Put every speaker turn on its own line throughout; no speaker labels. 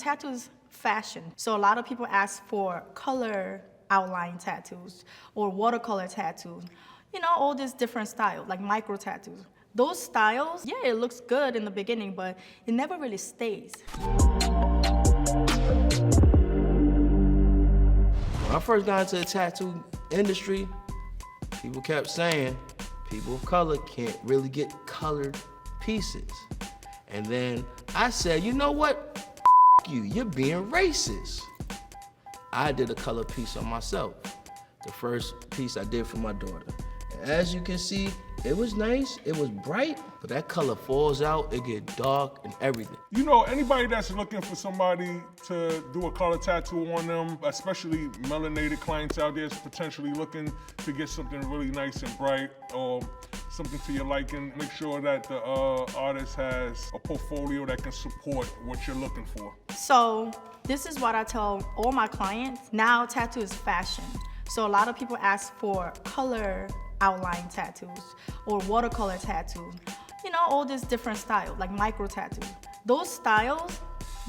Tattoos fashion. So a lot of people ask for color outline tattoos or watercolor tattoos. You know, all these different styles, like micro tattoos. Those styles, yeah, it looks good in the beginning, but it never really stays.
When I first got into the tattoo industry, people kept saying people of color can't really get colored pieces. And then I said, you know what? You, you're being racist. I did a color piece on myself. The first piece I did for my daughter. And as you can see, it was nice, it was bright, but that color falls out, it get dark and everything.
You know, anybody that's looking for somebody to do a color tattoo on them, especially melanated clients out there potentially looking to get something really nice and bright or something to your liking, make sure that the artist has a portfolio that can support what you're looking for.
So this is what I tell all my clients. Now tattoo is fashion. So a lot of people ask for color outline tattoos or watercolor tattoos. You know, all these different styles, like micro tattoos. Those styles,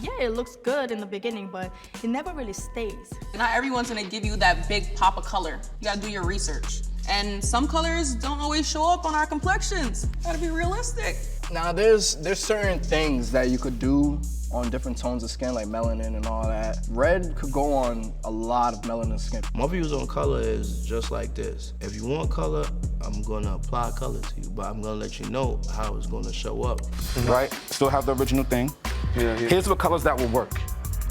yeah, it looks good in the beginning, but it never really stays.
Not everyone's gonna give you that big pop of color. You gotta do your research. And some colors don't always show up on our complexions. Gotta be realistic.
Now there's certain things that you could do on different tones of skin, like melanin and all that. Red could go on a lot of melanin skin.
My views on color is just like this. If you want color, I'm gonna apply color to you, but I'm gonna let you know how it's gonna show up.
Right, still have the original thing.
Yeah.
Here's what colors that will work.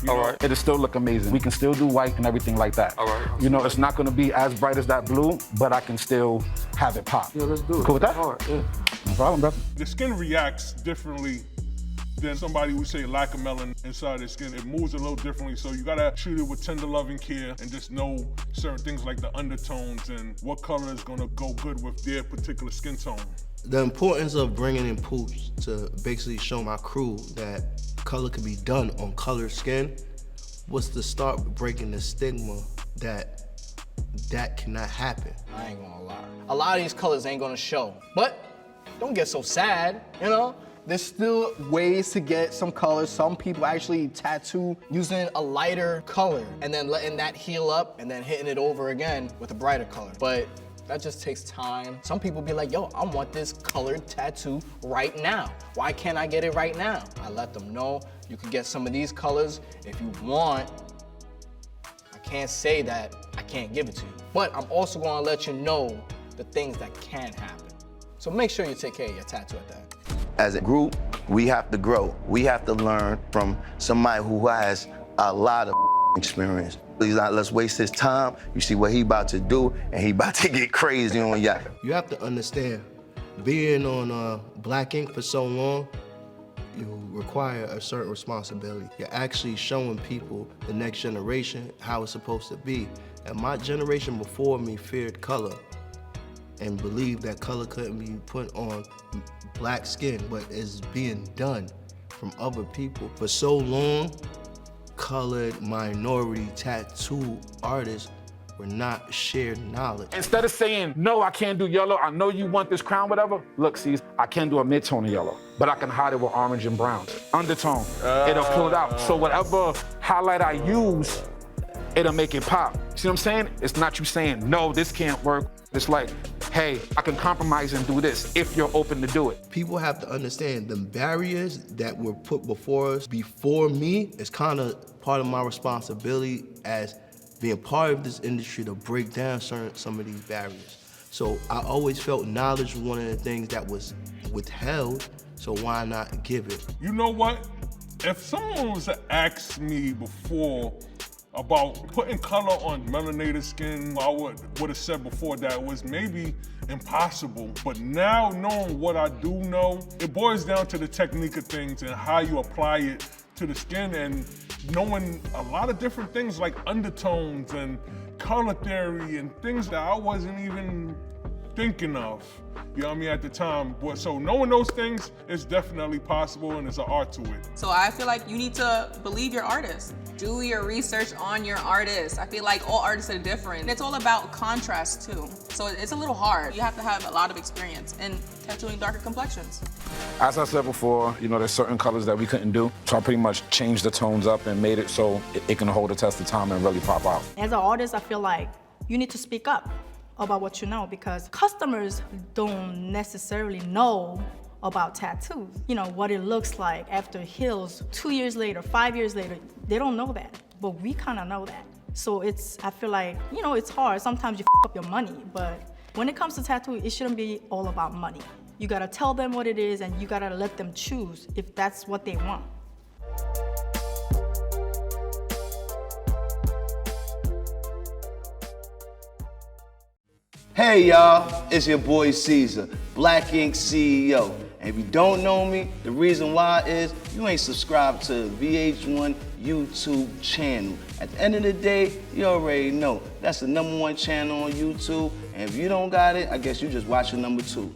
All right.
It'll still look amazing. We can still do white and everything like that.
All right.
You know, it's not gonna be as bright as that blue, but I can still have it pop.
Yeah, let's do it.
Cool with that?
All right, yeah.
No problem, brother.
The skin reacts differently than somebody would say lack of melanin inside their skin. It moves a little differently, so you gotta treat it with tender loving care and just know certain things like the undertones and what color is gonna go good with their particular skin tone.
The importance of bringing in poops to basically show my crew that color can be done on colored skin was to start breaking the stigma that cannot happen.
I ain't gonna lie. A lot of these colors ain't gonna show, but don't get so sad, you know? There's still ways to get some colors. Some people actually tattoo using a lighter color and then letting that heal up and then hitting it over again with a brighter color. But that just takes time. Some people be like, yo, I want this colored tattoo right now. Why can't I get it right now? I let them know you can get some of these colors if you want. I can't say that I can't give it to you. But I'm also gonna let you know the things that can happen. So make sure you take care of your tattoo at that.
As a group, we have to grow. We have to learn from somebody who has a lot of experience. Please not let's waste his time. You see what he about to do, and he about to get crazy on ya.
You have to understand, being on black ink for so long, you require a certain responsibility. You're actually showing people, the next generation, how it's supposed to be. And my generation before me feared color and believed that color couldn't be put on black skin, but it's being done from other people. For so long, colored minority tattoo artists were not shared knowledge.
Instead of saying, no, I can't do yellow, I know you want this crown, whatever, look, see, I can do a mid-tone of yellow, but I can hide it with orange and brown. Undertone, it'll pull it out. So whatever highlight I use, it'll make it pop. See what I'm saying? It's not you saying, no, this can't work. It's like, hey, I can compromise and do this if you're open to do it.
People have to understand the barriers that were put before us before me is kind of part of my responsibility as being part of this industry to break down some of these barriers. So I always felt knowledge was one of the things that was withheld, so why not give it?
You know what? If someone was to ask me before about putting color on melanated skin, I would have said before that it was maybe impossible. But now knowing what I do know, it boils down to the technique of things and how you apply it to the skin and knowing a lot of different things like undertones and color theory and things that I wasn't even thinking of. you know what I mean, at the time. But so knowing those things is definitely possible and there's an art to it.
So I feel like you need to believe your artist. Do your research on your artist. I feel like all artists are different. It's all about contrast too. So it's a little hard. You have to have a lot of experience in tattooing darker complexions.
As I said before, you know, there's certain colors that we couldn't do. So I pretty much changed the tones up and made it so it can hold a test of time and really pop out.
As an artist, I feel like you need to speak up about what you know, because customers don't necessarily know about tattoos. You know, what it looks like after it heals 2 years later, 5 years later. They don't know that, but we kind of know that. So I feel like, you know, it's hard. Sometimes you f up your money, but when it comes to tattoo, it shouldn't be all about money. You gotta tell them what it is and you gotta let them choose if that's what they want.
Hey y'all, it's your boy Caesar, Black Ink CEO. And if you don't know me, the reason why is you ain't subscribed to VH1 YouTube channel. At the end of the day, you already know that's the #1 channel on YouTube. And if you don't got it, I guess you just watching #2.